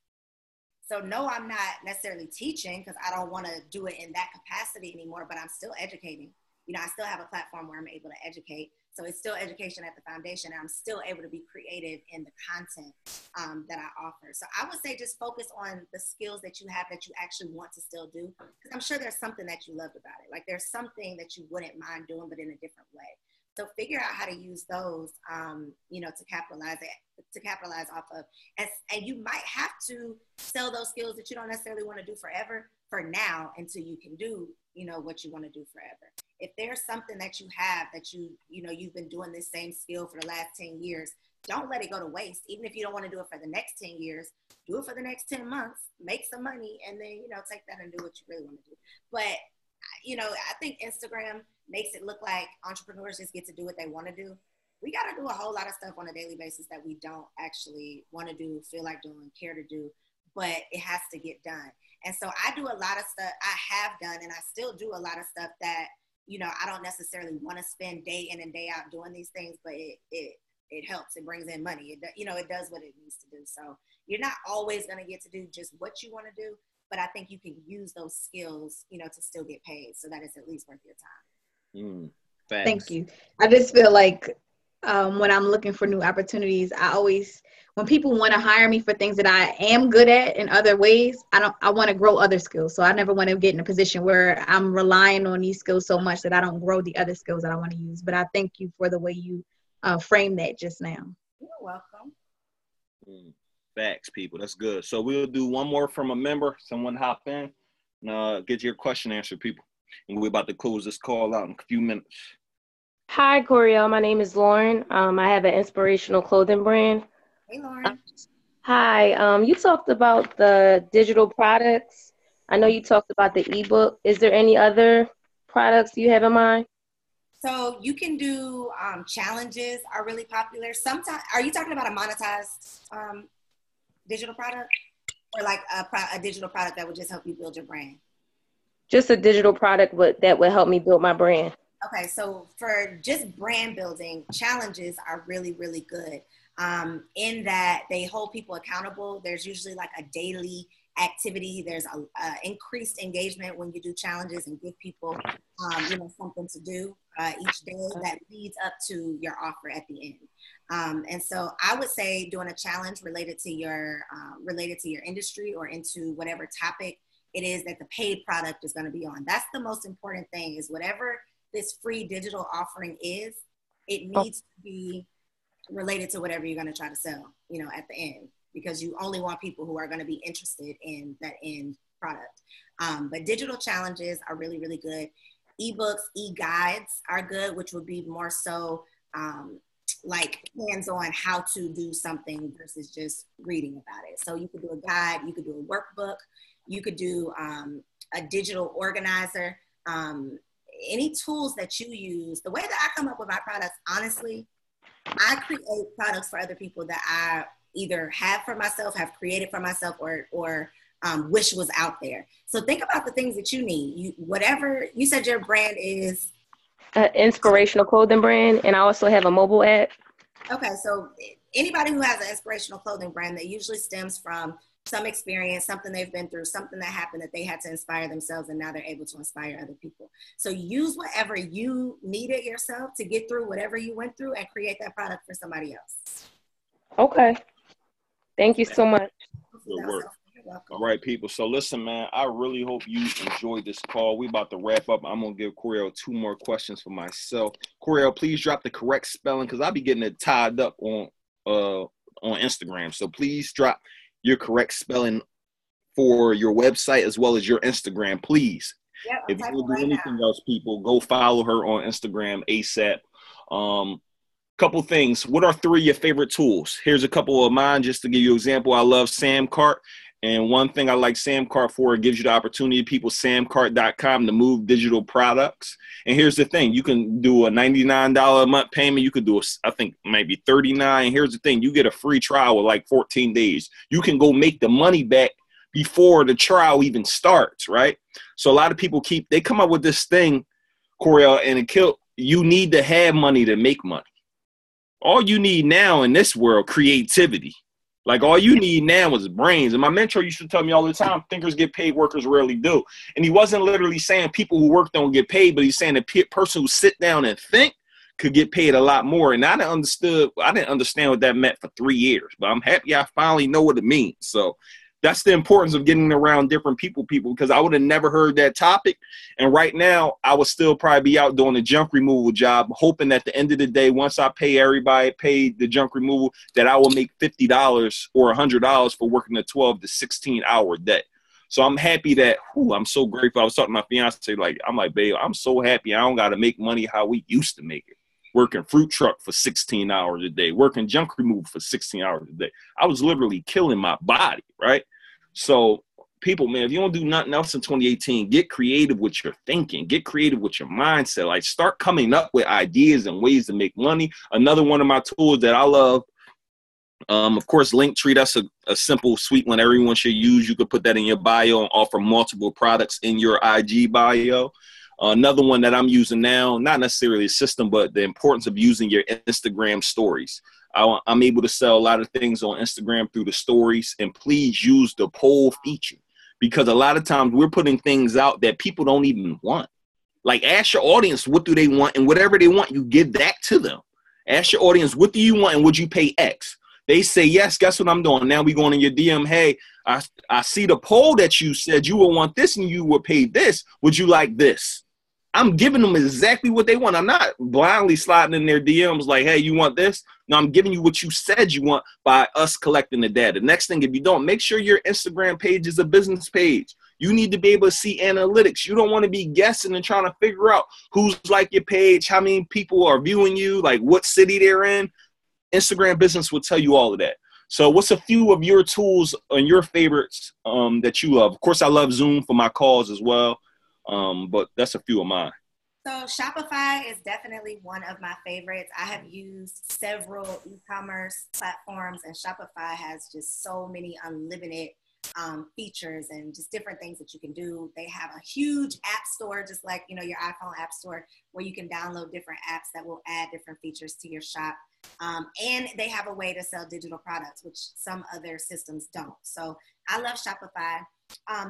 So no, I'm not necessarily teaching because I don't want to do it in that capacity anymore, but I'm still educating. I still have a platform where I'm able to educate. So it's still education at the foundation. And I'm still able to be creative in the content that I offer. So I would say just focus on the skills that you have that you actually want to still do. Because I'm sure there's something that you loved about it. Like there's something that you wouldn't mind doing, but in a different way. So figure out how to use those, to capitalize off of. And you might have to sell those skills that you don't necessarily want to do forever for now until you can do, what you want to do forever. If there's something that you have that you've been doing this same skill for the last 10 years, don't let it go to waste. Even if you don't want to do it for the next 10 years, do it for the next 10 months, make some money, and then, take that and do what you really want to do. But, I think Instagram makes it look like entrepreneurs just get to do what they want to do. We got to do a whole lot of stuff on a daily basis that we don't actually want to do, feel like doing, care to do, but it has to get done. And so I do a lot of stuff I have done, and I still do a lot of stuff that, I don't necessarily want to spend day in and day out doing these things, but it helps. It brings in money. It does what it needs to do. So you're not always going to get to do just what you want to do, but I think you can use those skills, to still get paid. So that it's at least worth your time. Thank you. I just feel like when I'm looking for new opportunities, when people want to hire me for things that I am good at in other ways, I want to grow other skills. So I never want to get in a position where I'm relying on these skills so much that I don't grow the other skills that I want to use. But I thank you for the way you framed that just now. You're welcome. Facts, people. That's good. So we'll do one more from a member. Someone hop in and get your question answered, people. And we're about to close this call out in a few minutes. Hi, Koereyelle. My name is Lauren. I have an inspirational clothing brand. Hey, Lauren. Hi. You talked about the digital products. I know you talked about the ebook. Is there any other products you have in mind? So you can do challenges are really popular. Sometimes, are you talking about a monetized digital product, or like a digital product that would just help you build your brand? Just a digital product that would help me build my brand. Okay, so for just brand building, challenges are really, really good in that they hold people accountable. There's usually like a daily activity. There's a increased engagement when you do challenges and give people, something to do each day that leads up to your offer at the end. And so I would say doing a challenge related to your industry or into whatever topic it is that the paid product is going to be on. That's the most important thing, is whatever this free digital offering is, it needs to be related to whatever you're going to try to sell, at the end, because you only want people who are going to be interested in that end product. But digital challenges are really, really good. Ebooks, e-guides are good, which would be more so like hands-on how to do something versus just reading about it. So you could do a guide, you could do a workbook, you could do a digital organizer, any tools that you use. The way that I come up with my products, honestly, I create products for other people that I either have for myself, have created for myself, or wish was out there. So think about the things that you need. Whatever you said your brand is. An inspirational clothing brand, and I also have a mobile app. Okay, so anybody who has an inspirational clothing brand, that usually stems from some experience, something they've been through, something that happened that they had to inspire themselves, and now they're able to inspire other people. So use whatever you needed yourself to get through whatever you went through and create that product for somebody else. Okay. Thank you so much. Good work. All right, people. So listen, man, I really hope you enjoyed this call. We about to wrap up. I'm going to give Koereyelle 2 more questions for myself. Koereyelle, please drop the correct spelling because I'll be getting it tied up on Instagram. So please drop your correct spelling for your website as well as your Instagram, please. Yep, if you do anything else, people, go follow her on Instagram ASAP. Couple things. What are 3 of your favorite tools? Here's a couple of mine just to give you an example. I love Samcart. And one thing I like Samcart for, it gives you the opportunity, people, samcart.com, to move digital products. And here's the thing. You can do a $99 a month payment. You could do, I think, maybe $39. Here's the thing. You get a free trial with like 14 days. You can go make the money back before the trial even starts, right? So a lot of people they come up with this thing, Koereyelle, and you need to have money to make money. All you need now in this world, creativity. Like, all you need now is brains. And my mentor used to tell me all the time, thinkers get paid, workers rarely do. And he wasn't literally saying people who work don't get paid, but he's saying the person who sit down and think could get paid a lot more. And I didn't understand what that meant for 3 years, but I'm happy I finally know what it means. So that's the importance of getting around different people, because I would have never heard that topic. And right now, I would still probably be out doing a junk removal job, hoping at the end of the day, once I pay the junk removal, that I will make $50 or $100 for working a 12 to 16 hour day. So I'm happy that, I'm so grateful. I was talking to my fiance, I'm like, babe, I'm so happy I don't got to make money how we used to make it. Working fruit truck for 16 hours a day, working junk removal for 16 hours a day. I was literally killing my body, right? So people, man, if you don't do nothing else in 2018, get creative with your thinking, get creative with your mindset. Like, start coming up with ideas and ways to make money. Another one of my tools that I love, of course, Linktree. That's a simple, sweet one everyone should use. You could put that in your bio and offer multiple products in your IG bio. Another one that I'm using now, not necessarily a system, but the importance of using your Instagram stories. I'm able to sell a lot of things on Instagram through the stories, and please use the poll feature, because a lot of times we're putting things out that people don't even want. Like, ask your audience, what do they want? And whatever they want, you give that to them. Ask your audience, what do you want? And would you pay X? They say, yes, guess what I'm doing? Now we going in your DM. Hey, I see the poll that you said you would want this and you would pay this. Would you like this? I'm giving them exactly what they want. I'm not blindly sliding in their DMs like, hey, you want this? No, I'm giving you what you said you want by us collecting the data. Next thing, if you don't, make sure your Instagram page is a business page. You need to be able to see analytics. You don't want to be guessing and trying to figure out who's like your page, how many people are viewing you, like what city they're in. Instagram business will tell you all of that. So what's a few of your tools and your favorites that you love? Of course, I love Zoom for my calls as well. But that's a few of mine. So Shopify is definitely one of my favorites. I have used several e-commerce platforms, and Shopify has just so many unlimited features and just different things that you can do. They have a huge app store, just like, your iPhone app store, where you can download different apps that will add different features to your shop. And they have a way to sell digital products, which some other systems don't. So I love Shopify.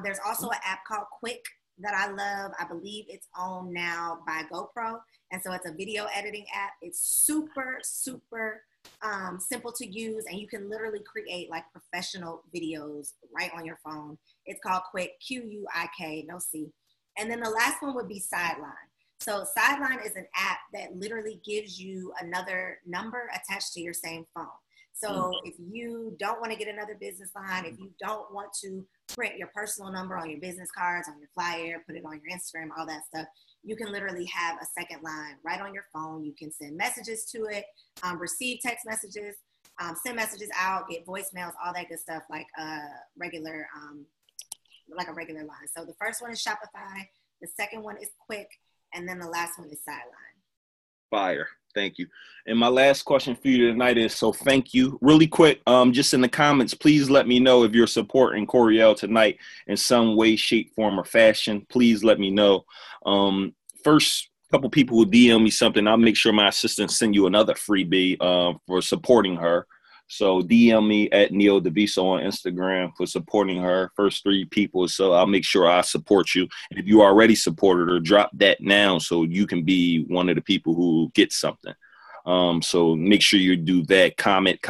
There's also an app called Quick that I love. I believe it's owned now by GoPro. And so it's a video editing app. It's super, super simple to use. And you can literally create like professional videos right on your phone. It's called Quick, Q-U-I-K, no C. And then the last one would be Sideline. So Sideline is an app that literally gives you another number attached to your same phone. So if you don't want to get another business line, if you don't want to print your personal number on your business cards, on your flyer, put it on your Instagram, all that stuff, you can literally have a second line right on your phone. You can send messages to it, receive text messages, send messages out, get voicemails, all that good stuff, like a regular line. So the first one is Shopify, the second one is Quick, and then the last one is Sideline. Fire. Thank you. And my last question for you tonight is, so thank you. Really quick, just in the comments, please let me know if you're supporting Koereyelle tonight in some way, shape, form, or fashion. Please let me know. First couple people who DM me something, I'll make sure my assistant send you another freebie for supporting her. So DM me at Neo DeViso on Instagram for supporting her. First 3 people. So I'll make sure I support you. And if you already supported her, drop that now so you can be one of the people who get something. So make sure you do that. Comment.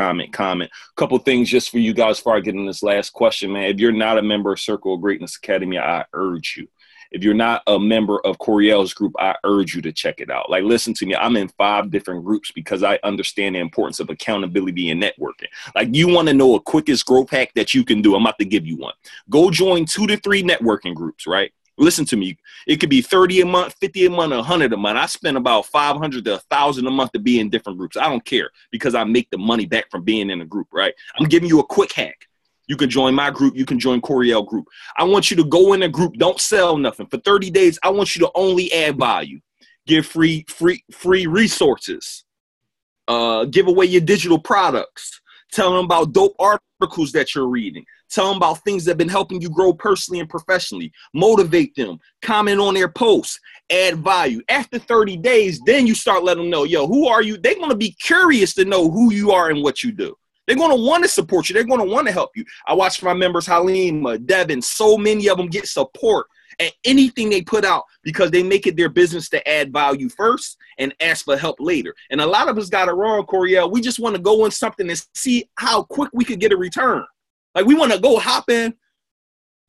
Couple things just for you guys before I get in this last question, man. If you're not a member of Circle of Greatness Academy, I urge you. If you're not a member of Koereyelle's group, I urge you to check it out. Like, listen to me. I'm in 5 different groups because I understand the importance of accountability and networking. Like, you want to know a quickest growth hack that you can do? I'm about to give you one. Go join 2 to 3 networking groups, right? Listen to me. It could be 30 a month, 50 a month, 100 a month. I spend about 500 to 1,000 a month to be in different groups. I don't care because I make the money back from being in a group, right? I'm giving you a quick hack. You can join my group. You can join Koereyelle group. I want you to go in a group. Don't sell nothing. For 30 days, I want you to only add value. Give free resources. Give away your digital products. Tell them about dope articles that you're reading. Tell them about things that have been helping you grow personally and professionally. Motivate them. Comment on their posts. Add value. After 30 days, then you start letting them know, yo, who are you? They're going to be curious to know who you are and what you do. They're going to want to support you. They're going to want to help you. I watch my members, Halima, Devin, so many of them get support at anything they put out because they make it their business to add value first and ask for help later. And a lot of us got it wrong, Koereyelle. We just want to go in something and see how quick we could get a return. Like, we want to go hop in.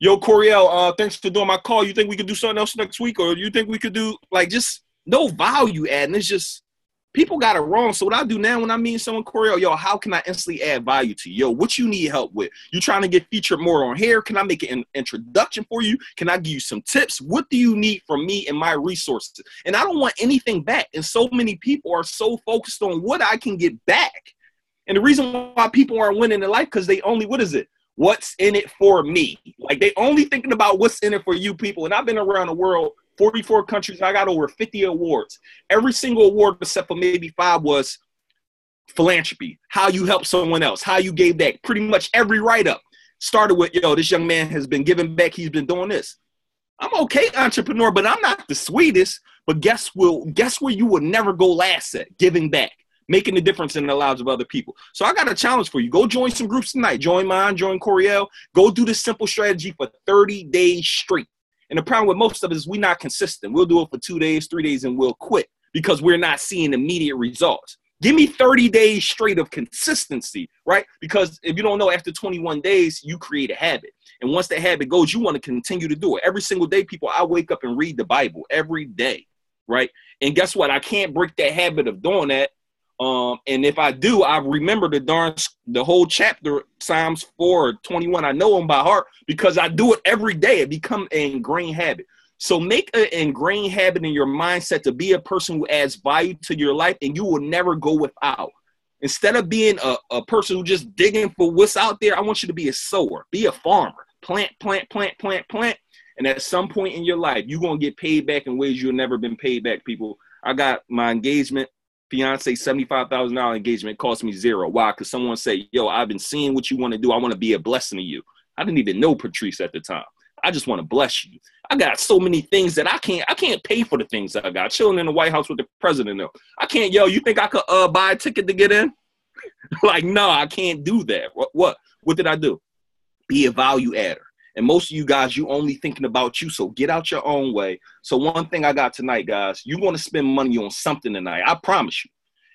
Yo, Koereyelle, thanks for doing my call. You think we could do something else next week? Or you think we could do, like, just no value adding? It's just, people got it wrong. So what I do now when I meet someone, Koereyelle, yo, how can I instantly add value to you? Yo, what you need help with? You trying to get featured more on here? Can I make an introduction for you? Can I give you some tips? What do you need from me and my resources? And I don't want anything back. And so many people are so focused on what I can get back. And the reason why people aren't winning in life, because they only, what is it? What's in it for me? Like, they only thinking about what's in it for you people. And I've been around the world, 44 countries. I got over 50 awards. Every single award except for maybe 5 was philanthropy, how you help someone else, how you gave back. Pretty much every write-up started with, yo, this young man has been giving back. He's been doing this. I'm okay, entrepreneur, but I'm not the sweetest. But guess where you would never go last at? Giving back, making a difference in the lives of other people. So I got a challenge for you. Go join some groups tonight. Join mine, join Koereyelle. Go do this simple strategy for 30 days straight. And the problem with most of us is we're not consistent. We'll do it for 2 days, 3 days, and we'll quit because we're not seeing immediate results. Give me 30 days straight of consistency, right? Because if you don't know, after 21 days, you create a habit. And once that habit goes, you want to continue to do it. Every single day, people, I wake up and read the Bible every day, right? And guess what? I can't break that habit of doing that. And if I do, I remember the whole chapter, Psalms 4:21. I know them by heart because I do it every day. It becomes an ingrained habit. So make an ingrained habit in your mindset to be a person who adds value to your life, and you will never go without. Instead of being a person who just digging for what's out there, I want you to be a sower, be a farmer, plant. And at some point in your life, you're going to get paid back in ways you've never been paid back, people. I got my engagement. Fiance, $75,000 engagement, cost me $0. Why? Because someone said, yo, I've been seeing what you want to do. I want to be a blessing to you. I didn't even know Patrice at the time. I just want to bless you. I got so many things that I can't pay for the things that I got. Chilling in the White House with the president. Though. I can't, yo, you think I could buy a ticket to get in? Like, no, I can't do that. What did I do? Be a value adder. And most of you guys, you only thinking about you. So get out your own way. So one thing I got tonight, guys, you're going to spend money on something tonight. I promise you.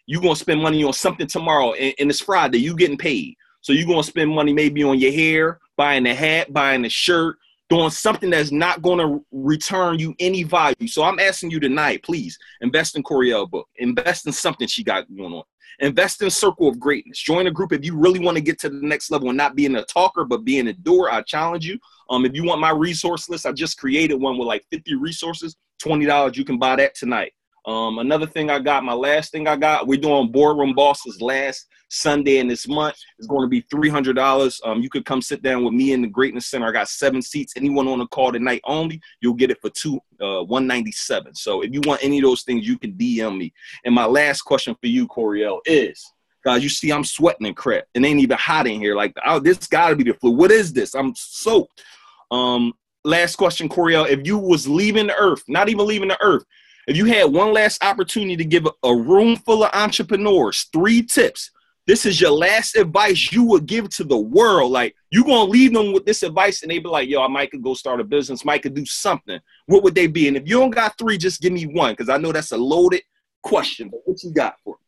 You're going to spend money on something tomorrow. And it's Friday. You getting paid. So you're going to spend money maybe on your hair, buying a hat, buying a shirt, doing something that's not going to return you any value. So I'm asking you tonight, please, invest in Koereyelle book. Invest in something she got going on. Invest in Circle of Greatness. Join a group if you really want to get to the next level and not being a talker, but being a doer. I challenge you. If you want my resource list, I just created one with like 50 resources, $20. You can buy that tonight. Another thing I got, my last thing I got, we're doing Boardroom Bosses last Sunday in this month. It's going to be $300. You could come sit down with me in the Greatness Center. I got 7 seats. Anyone on the call tonight only, you'll get it for $197. So if you want any of those things, you can DM me. And my last question for you, Koereyelle, is, guys, you see I'm sweating and crap. It ain't even hot in here. Like, oh, this got to be the flu. What is this? I'm soaked. Last question, Koereyelle. If you was leaving the earth, not even leaving the earth, if you had one last opportunity to give a room full of entrepreneurs 3 tips this is your last advice you would give to the world. Like, you going to leave them with this advice and they be like, yo, I might could go start a business, might could do something. What would they be? And if you don't got 3, just give me 1, because I know that's a loaded question. But what you got for me?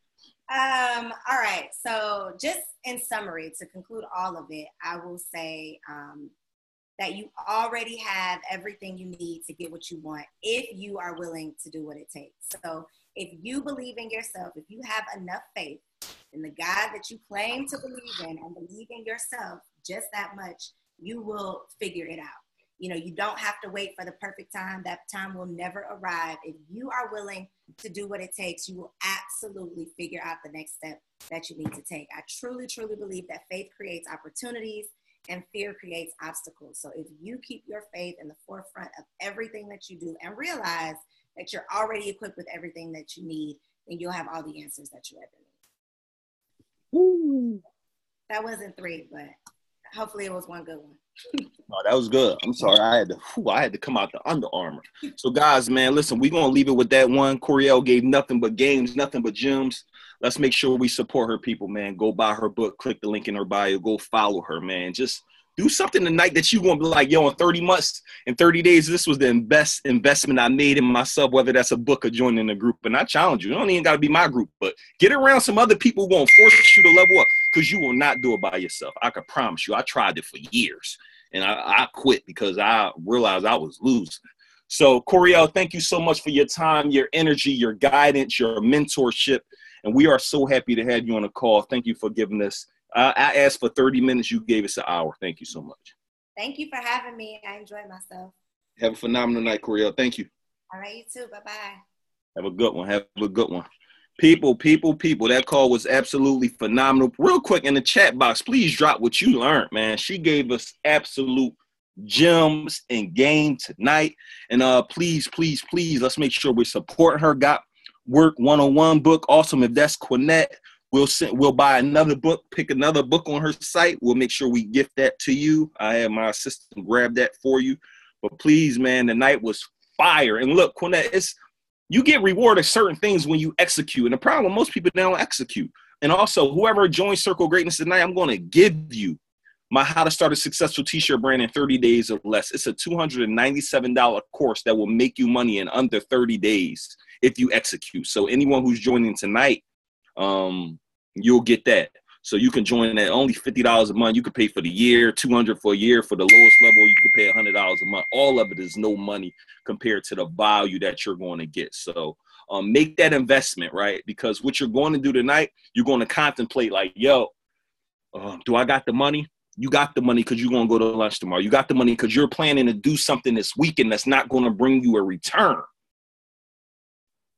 All right. So just in summary, to conclude all of it, I will say that you already have everything you need to get what you want if you are willing to do what it takes. So if you believe in yourself, if you have enough faith in the God that you claim to believe in and believe in yourself just that much, you will figure it out. You know, you don't have to wait for the perfect time. That time will never arrive. If you are willing to do what it takes, you will absolutely figure out the next step that you need to take. I truly, truly believe that faith creates opportunities and fear creates obstacles. So if you keep your faith in the forefront of everything that you do and realize that you're already equipped with everything that you need, then you'll have all the answers that you ever need. Ooh. That wasn't 3, but hopefully it was one good one. No, that was good. I'm sorry. I had to come out the Under Armour. So guys, man, listen, we're going to leave it with that one. Koereyelle gave nothing but games, nothing but gems. Let's make sure we support her, people, man. Go buy her book. Click the link in her bio. Go follow her, man. Just do something tonight that you're going to be like, yo, in 30 months, in 30 days, this was the best investment I made in myself, whether that's a book or joining a group. And I challenge you. You don't even got to be my group, but get around some other people who are going to force you to level up, because you will not do it by yourself. I can promise you. I tried it for years, and I quit because I realized I was losing. So, Koereyelle, thank you so much for your time, your energy, your guidance, your mentorship. And we are so happy to have you on the call. Thank you for giving us. I asked for 30 minutes. You gave us an hour. Thank you so much. Thank you for having me. I enjoyed myself. Have a phenomenal night, Koereyelle. Thank you. All right, you too. Bye-bye. Have a good one. Have a good one. People. That call was absolutely phenomenal. Real quick, in the chat box, please drop what you learned, man. She gave us absolute gems and game tonight. And please, let's make sure we support her. Got Work 101 book. Awesome. If that's Quinette, we'll buy another book, pick another book on her site. We'll make sure we gift that to you. I have my assistant grab that for you. But please, man, the night was fire. And look, Quinette, you get rewarded certain things when you execute. And the problem, most people don't execute. And also, whoever joins Circle Greatness tonight, I'm going to give you my How to Start a Successful T-shirt brand in 30 days or less. It's a $297 course that will make you money in under 30 days if you execute. So anyone who's joining tonight, you'll get that. So you can join at only $50 a month. You can pay for the year, $200 for a year. For the lowest level, you can pay $100 a month. All of it is no money compared to the value that you're going to get. So make that investment, right? Because what you're going to do tonight, you're going to contemplate like, yo, do I got the money? You got the money because you're going to go to lunch tomorrow. You got the money because you're planning to do something this weekend that's not going to bring you a return.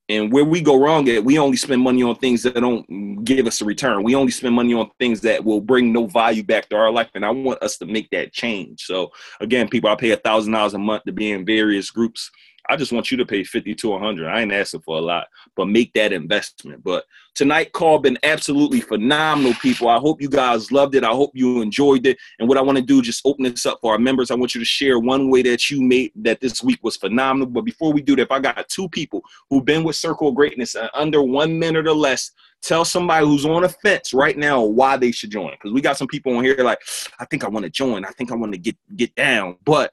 And where we go wrong at, we only spend money on things that don't give us a return. We only spend money on things that will bring no value back to our life. And I want us to make that change. So again, people, I pay $1,000 a month to be in various groups. I just want you to pay 50 to 100. I ain't asking for a lot, but make that investment. But tonight call been absolutely phenomenal, people. I hope you guys loved it. I hope you enjoyed it. And what I want to do, just open this up for our members. I want you to share one way that you made that this week was phenomenal. But before we do that, if I got 2 people who've been with Circle of Greatness under 1 minute or less, tell somebody who's on a fence right now why they should join. Because we got some people on here like, I think I want to join. I think I want to get down, but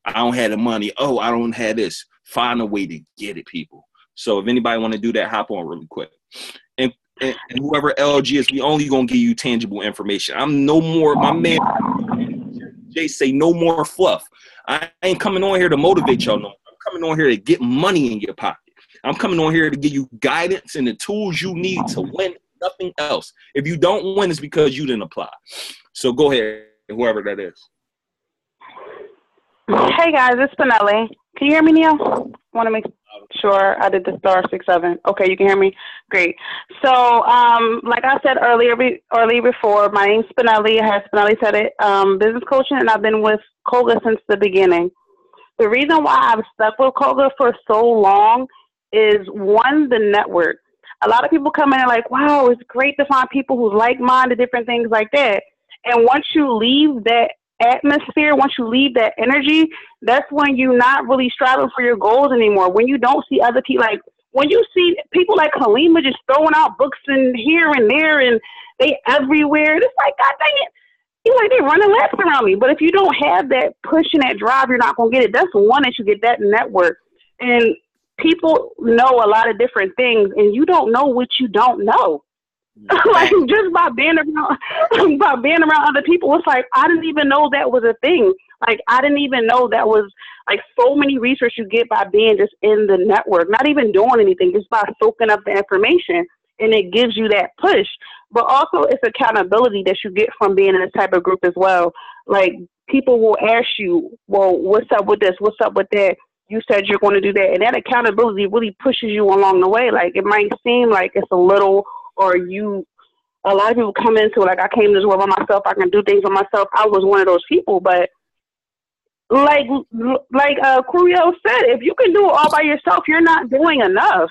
I don't have the money. Oh, I don't have this. Find a way to get it, people. So if anybody want to do that, hop on really quick. And whoever LG is, we only going to give you tangible information. I'm no more, my man Jay say no more fluff. I ain't coming on here to motivate y'all no more. I'm coming on here to get money in your pocket. I'm coming on here to give you guidance and the tools you need to win, nothing else. If you don't win, it's because you didn't apply. So go ahead, whoever that is. Hey guys, it's Spinelli. Can you hear me, Neil? Want to make sure I did the *67. Okay, you can hear me? Great. So, like I said earlier before, my name's Spinelli. Spinelli said it, business coaching, and I've been with KOGA since the beginning. The reason why I've stuck with KOGA for so long is, one, the network. A lot of people come in and like, wow, it's great to find people who like-minded, different things like that. And once you leave that atmosphere, once you leave that energy, that's when you're not really striving for your goals anymore. When you don't see other people, like when you see people like Halima just throwing out books in here and there and they everywhere, it's like, God dang it. He's like, they running laps around me. But if you don't have that push and that drive, you're not going to get it. That's one that you get that network. And people know a lot of different things, and you don't know what you don't know. Like, just by being around other people, it's like, I didn't even know that was a thing. Like, I didn't even know that was, like, so many research you get by being just in the network, not even doing anything, just by soaking up the information. And it gives you that push. But also it's accountability that you get from being in this type of group as well. Like, people will ask you, well, what's up with this? What's up with that? You said you're going to do that. And that accountability really pushes you along the way. Like, it might seem like it's a little, or a lot of people come into it, like, I came to this world by myself, I can do things by myself. I was one of those people. But like Koereyelle said, if you can do it all by yourself, you're not doing enough.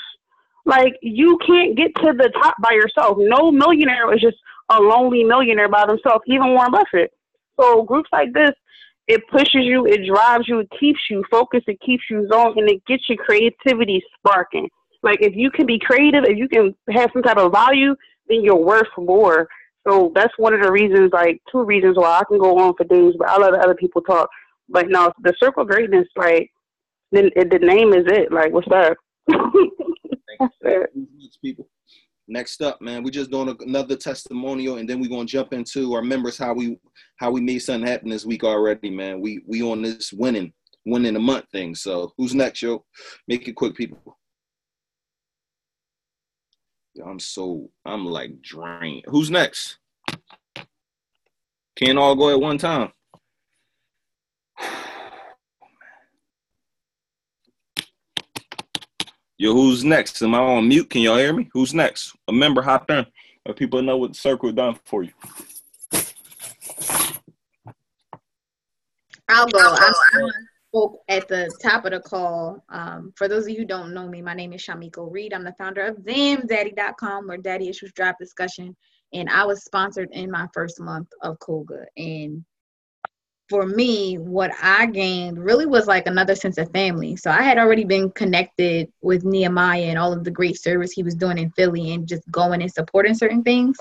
Like, you can't get to the top by yourself. No millionaire is just a lonely millionaire by themselves, even Warren Buffett. So groups like this, it pushes you, it drives you, it keeps you focused, it keeps you zoned, and it gets your creativity sparking. Like, if you can be creative, if you can have some type of value, then you're worth more. So that's one of the reasons, like, two reasons why I can go on for days, but I let other people talk. But no, the Circle of Greatness, like, the name is it. Like, what's up? People. Next up, man, we just doing another testimonial, and then we're gonna jump into our members, how we made something happen this week already, man. We on this winning a month thing. So who's next, yo? Make it quick, people. I'm like drained. Who's next? Can't all go at one time. Yo, who's next? Am I on mute? Can y'all hear me? Who's next? A member, hop in. Let people know what the circle done for you. I'll go. I spoke at the top of the call. For those of you who don't know me, my name is Shamiko Reed. I'm the founder of ThamDaddy.com, where Daddy Issues Drive Discussion. And I was sponsored in my first month of KOGA. And for me, what I gained really was like another sense of family. So I had already been connected with Nehemiah and all of the great service he was doing in Philly and just going and supporting certain things.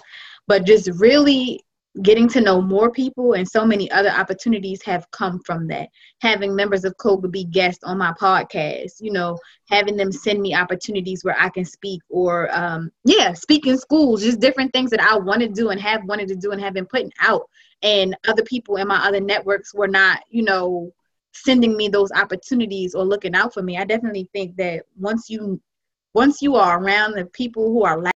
But just really getting to know more people, and so many other opportunities have come from that. Having members of KOGA be guests on my podcast, you know, having them send me opportunities where I can speak, or speak in schools, just different things that I want to do and have wanted to do and have been putting out. And other people in my other networks were not, you know, sending me those opportunities or looking out for me. I definitely think that once you are around the people who are like